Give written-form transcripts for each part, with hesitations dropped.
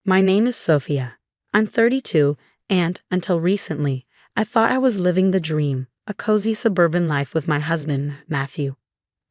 My name is Sophia. I'm 32, and, until recently, I thought I was living the dream, a cozy suburban life with my husband, Matthew.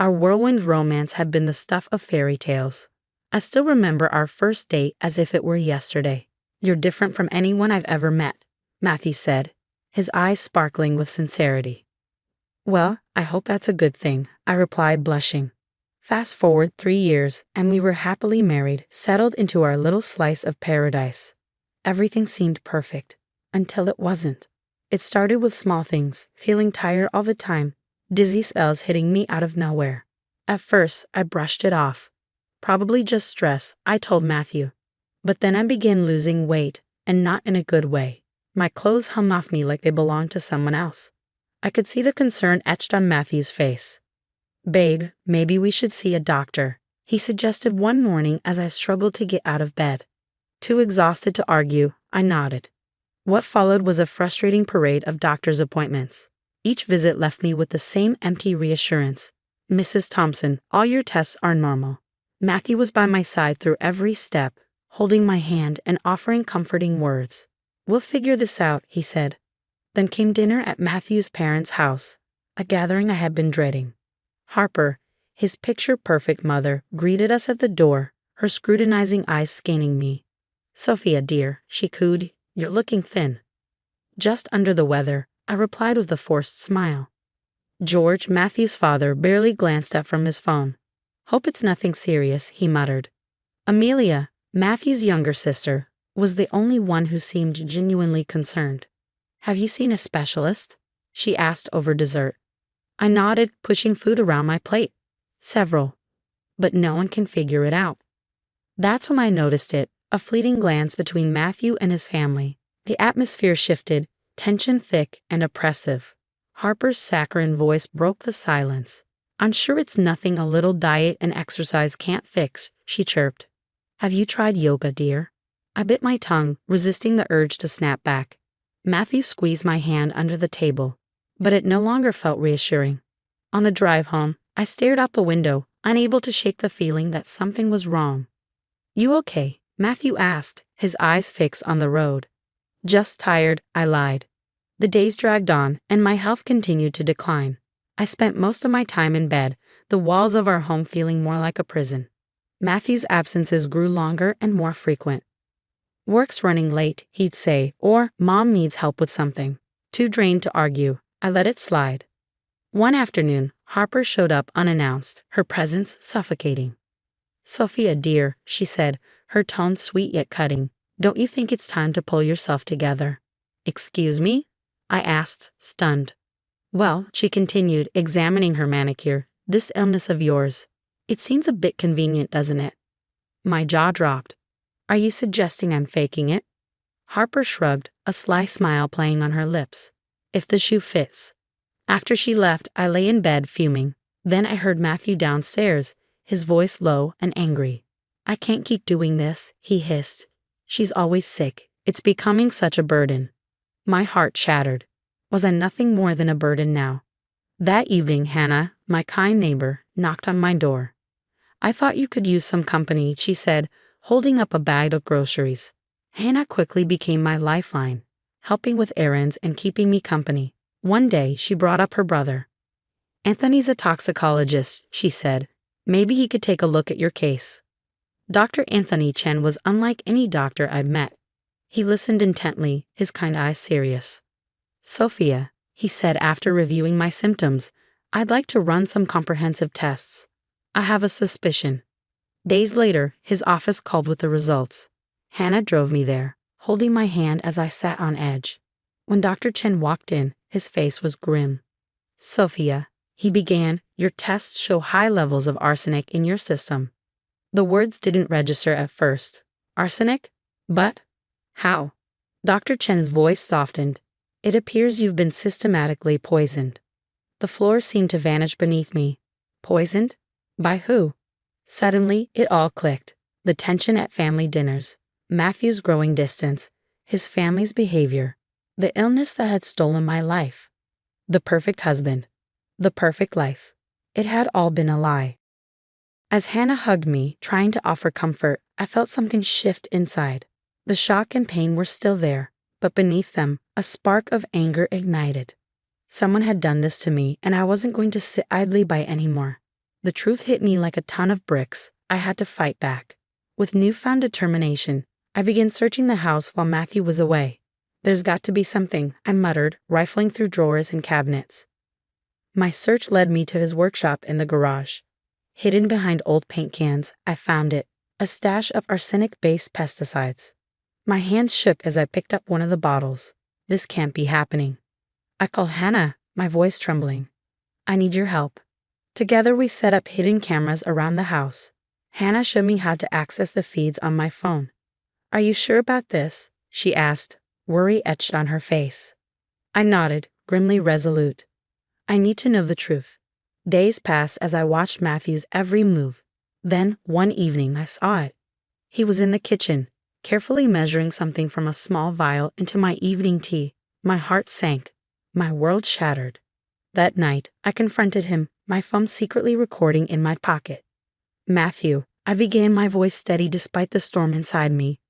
Our whirlwind romance had been the stuff of fairy tales. I still remember our first date as if it were yesterday. You're different from anyone I've ever met, Matthew said, his eyes sparkling with sincerity. Well, I hope that's a good thing, I replied, blushing. Fast forward 3 years, and we were happily married, settled into our little slice of paradise. Everything seemed perfect, until it wasn't. It started with small things, feeling tired all the time, dizzy spells hitting me out of nowhere. At first, I brushed it off. Probably just stress, I told Matthew. But then I began losing weight, and not in a good way. My clothes hung off me like they belonged to someone else. I could see the concern etched on Matthew's face. Babe, maybe we should see a doctor, he suggested one morning as I struggled to get out of bed. Too exhausted to argue, I nodded. What followed was a frustrating parade of doctor's appointments. Each visit left me with the same empty reassurance. Mrs. Thompson, all your tests are normal. Matthew was by my side through every step, holding my hand and offering comforting words. We'll figure this out, he said. Then came dinner at Matthew's parents' house, a gathering I had been dreading. Harper, his picture-perfect mother, greeted us at the door, her scrutinizing eyes scanning me. Sophia, dear, she cooed, you're looking thin. Just under the weather, I replied with a forced smile. George, Matthew's father, barely glanced up from his phone. Hope it's nothing serious, he muttered. Amelia, Matthew's younger sister, was the only one who seemed genuinely concerned. Have you seen a specialist? She asked over dessert. I nodded, pushing food around my plate. Several. But no one can figure it out. That's when I noticed it, a fleeting glance between Matthew and his family. The atmosphere shifted, tension thick and oppressive. Harper's saccharine voice broke the silence. I'm sure it's nothing a little diet and exercise can't fix, she chirped. Have you tried yoga, dear? I bit my tongue, resisting the urge to snap back. Matthew squeezed my hand under the table, but it no longer felt reassuring. On the drive home, I stared out the window, unable to shake the feeling that something was wrong. You okay? Matthew asked, his eyes fixed on the road. Just tired, I lied. The days dragged on, and my health continued to decline. I spent most of my time in bed, the walls of our home feeling more like a prison. Matthew's absences grew longer and more frequent. Work's running late, he'd say, or Mom needs help with something. Too drained to argue, I let it slide. One afternoon, Harper showed up unannounced, her presence suffocating. Sophia, dear, she said, her tone sweet yet cutting, don't you think it's time to pull yourself together? Excuse me? I asked, stunned. Well, she continued, examining her manicure, this illness of yours. It seems a bit convenient, doesn't it? My jaw dropped. Are you suggesting I'm faking it? Harper shrugged, a sly smile playing on her lips. If the shoe fits. After she left, I lay in bed fuming. Then I heard Matthew downstairs, his voice low and angry. I can't keep doing this, he hissed. She's always sick. It's becoming such a burden. My heart shattered. Was I nothing more than a burden now? That evening, Hannah, my kind neighbor, knocked on my door. I thought you could use some company, she said, holding up a bag of groceries. Hannah quickly became my lifeline, helping with errands and keeping me company. One day, she brought up her brother. Anthony's a toxicologist, she said. Maybe he could take a look at your case. Dr. Anthony Chen was unlike any doctor I'd met. He listened intently, his kind eyes serious. Sophia, he said after reviewing my symptoms, I'd like to run some comprehensive tests. I have a suspicion. Days later, his office called with the results. Hannah drove me there, holding my hand as I sat on edge. When Dr. Chen walked in, his face was grim. Sophia, he began, your tests show high levels of arsenic in your system. The words didn't register at first. Arsenic? But? How? Dr. Chen's voice softened. It appears you've been systematically poisoned. The floor seemed to vanish beneath me. Poisoned? By who? Suddenly, it all clicked. The tension at family dinners, Matthew's growing distance, his family's behavior, the illness that had stolen my life. The perfect husband. The perfect life. It had all been a lie. As Hannah hugged me, trying to offer comfort, I felt something shift inside. The shock and pain were still there, but beneath them, a spark of anger ignited. Someone had done this to me, and I wasn't going to sit idly by anymore. The truth hit me like a ton of bricks. I had to fight back. With newfound determination, I began searching the house while Matthew was away. "There's got to be something," I muttered, rifling through drawers and cabinets. My search led me to his workshop in the garage. Hidden behind old paint cans, I found it, a stash of arsenic-based pesticides. My hands shook as I picked up one of the bottles. This can't be happening. I called Hannah, my voice trembling. "I need your help." Together we set up hidden cameras around the house. Hannah showed me how to access the feeds on my phone. "Are you sure about this?" she asked, worry etched on her face. I nodded, grimly resolute. I need to know the truth. Days passed as I watched Matthew's every move. Then, one evening, I saw it. He was in the kitchen, carefully measuring something from a small vial into my evening tea. My heart sank. My world shattered. That night, I confronted him, my phone secretly recording in my pocket. "Matthew," I began, my voice steady despite the storm inside me.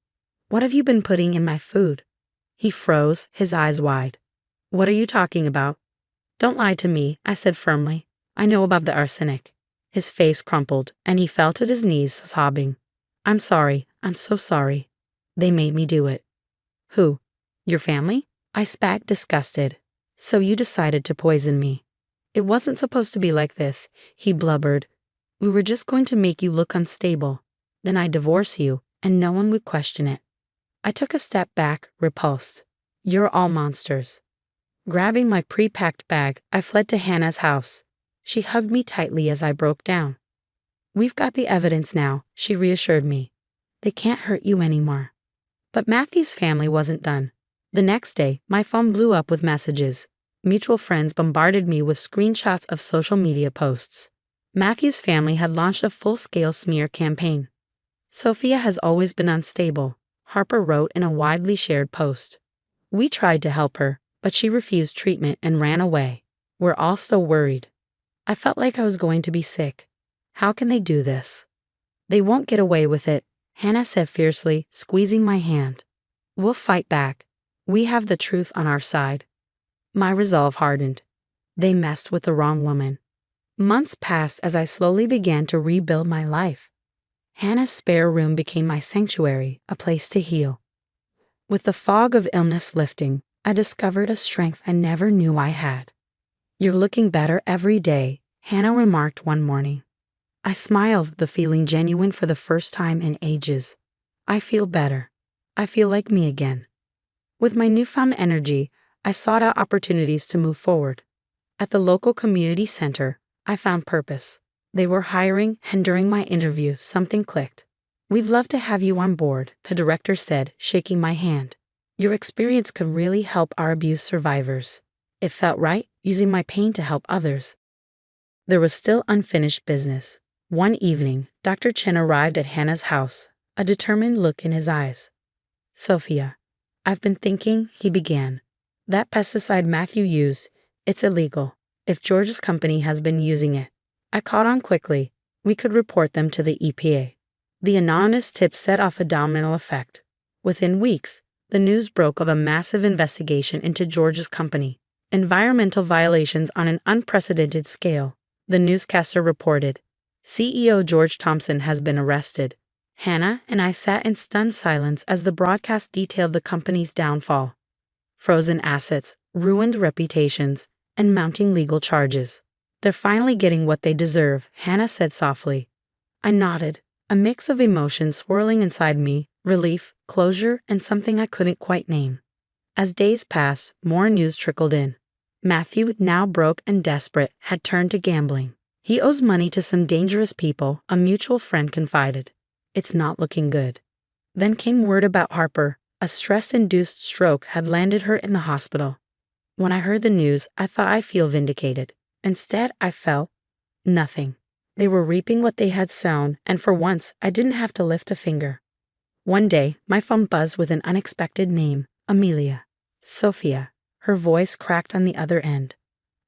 "What have you been putting in my food?" He froze, his eyes wide. "What are you talking about?" "Don't lie to me," I said firmly. "I know about the arsenic." His face crumpled, and he fell to his knees, sobbing. "I'm sorry. I'm so sorry. They made me do it." "Who? Your family?" I spat, disgusted. "So you decided to poison me." "It wasn't supposed to be like this," he blubbered. "We were just going to make you look unstable. Then I'd divorce you, and no one would question it." I took a step back, repulsed. "You're all monsters." Grabbing my pre-packed bag, I fled to Hannah's house. She hugged me tightly as I broke down. "We've got the evidence now," she reassured me. "They can't hurt you anymore." But Matthew's family wasn't done. The next day, my phone blew up with messages. Mutual friends bombarded me with screenshots of social media posts. Matthew's family had launched a full-scale smear campaign. "Sophia has always been unstable," Harper wrote in a widely shared post. "We tried to help her, but she refused treatment and ran away. We're all still worried." I felt like I was going to be sick. How can they do this? "They won't get away with it," Hannah said fiercely, squeezing my hand. "We'll fight back. We have the truth on our side." My resolve hardened. They messed with the wrong woman. Months passed as I slowly began to rebuild my life. Hannah's spare room became my sanctuary, a place to heal. With the fog of illness lifting, I discovered a strength I never knew I had. "You're looking better every day," Hannah remarked one morning. I smiled, the feeling genuine for the first time in ages. I feel better. I feel like me again. With my newfound energy, I sought out opportunities to move forward. At the local community center, I found purpose. They were hiring, and during my interview, something clicked. "We'd love to have you on board," the director said, shaking my hand. "Your experience could really help our abuse survivors." It felt right, using my pain to help others. There was still unfinished business. One evening, Dr. Chen arrived at Hannah's house, a determined look in his eyes. "Sophia, I've been thinking," he began. "That pesticide Matthew used, it's illegal. If George's company has been using it." I caught on quickly. We could report them to the EPA. The anonymous tip set off a domino effect. Within weeks, the news broke of a massive investigation into George's company. Environmental violations on an unprecedented scale. The newscaster reported, "CEO George Thompson has been arrested." Hannah and I sat in stunned silence as the broadcast detailed the company's downfall. Frozen assets, ruined reputations, and mounting legal charges. "They're finally getting what they deserve," Hannah said softly. I nodded, a mix of emotions swirling inside me, relief, closure, and something I couldn't quite name. As days passed, more news trickled in. Matthew, now broke and desperate, had turned to gambling. He owes money to some dangerous people, a mutual friend confided. It's not looking good. Then came word about Harper. A stress-induced stroke had landed her in the hospital. When I heard the news, I thought I'd feel vindicated. Instead, I felt nothing. They were reaping what they had sown, and for once, I didn't have to lift a finger. One day, my phone buzzed with an unexpected name, Amelia. "Sophia." Her voice cracked on the other end.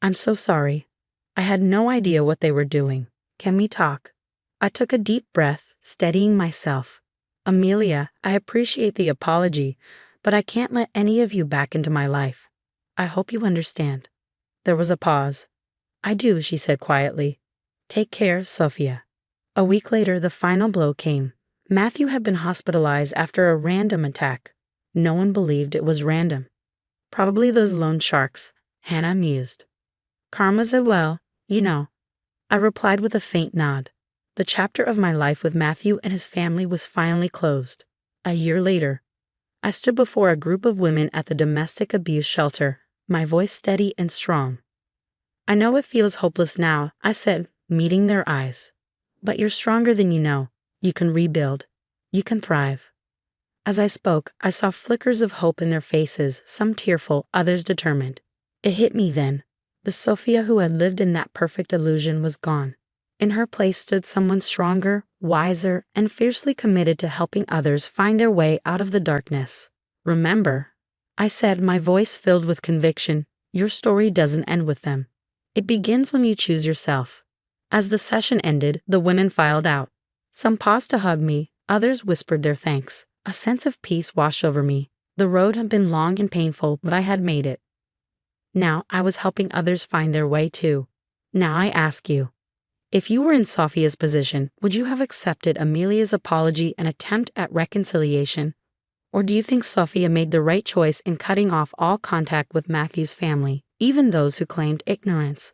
"I'm so sorry. I had no idea what they were doing. Can we talk?" I took a deep breath, steadying myself. Amelia, I appreciate the apology, but I can't let any of you back into my life. I hope you understand. There was a pause. I do, she said quietly. Take care, Sophia. A week later, the final blow came. Matthew had been hospitalized after a random attack. No one believed it was random. Probably those loan sharks, Hannah mused. Karma said, well, you know. I replied with a faint nod. The chapter of my life with Matthew and his family was finally closed. A year later, I stood before a group of women at the domestic abuse shelter, my voice steady and strong. I know it feels hopeless now, I said, meeting their eyes. But you're stronger than you know. You can rebuild. You can thrive. As I spoke, I saw flickers of hope in their faces, some tearful, others determined. It hit me then. The Sophia who had lived in that perfect illusion was gone. In her place stood someone stronger, wiser, and fiercely committed to helping others find their way out of the darkness. Remember, I said, my voice filled with conviction, your story doesn't end with them. It begins when you choose yourself. As the session ended, the women filed out. Some paused to hug me, others whispered their thanks. A sense of peace washed over me. The road had been long and painful, but I had made it. Now I was helping others find their way too. Now I ask you, if you were in Sophia's position, would you have accepted Amelia's apology and attempt at reconciliation? Or do you think Sophia made the right choice in cutting off all contact with Matthew's family, even those who claimed ignorance?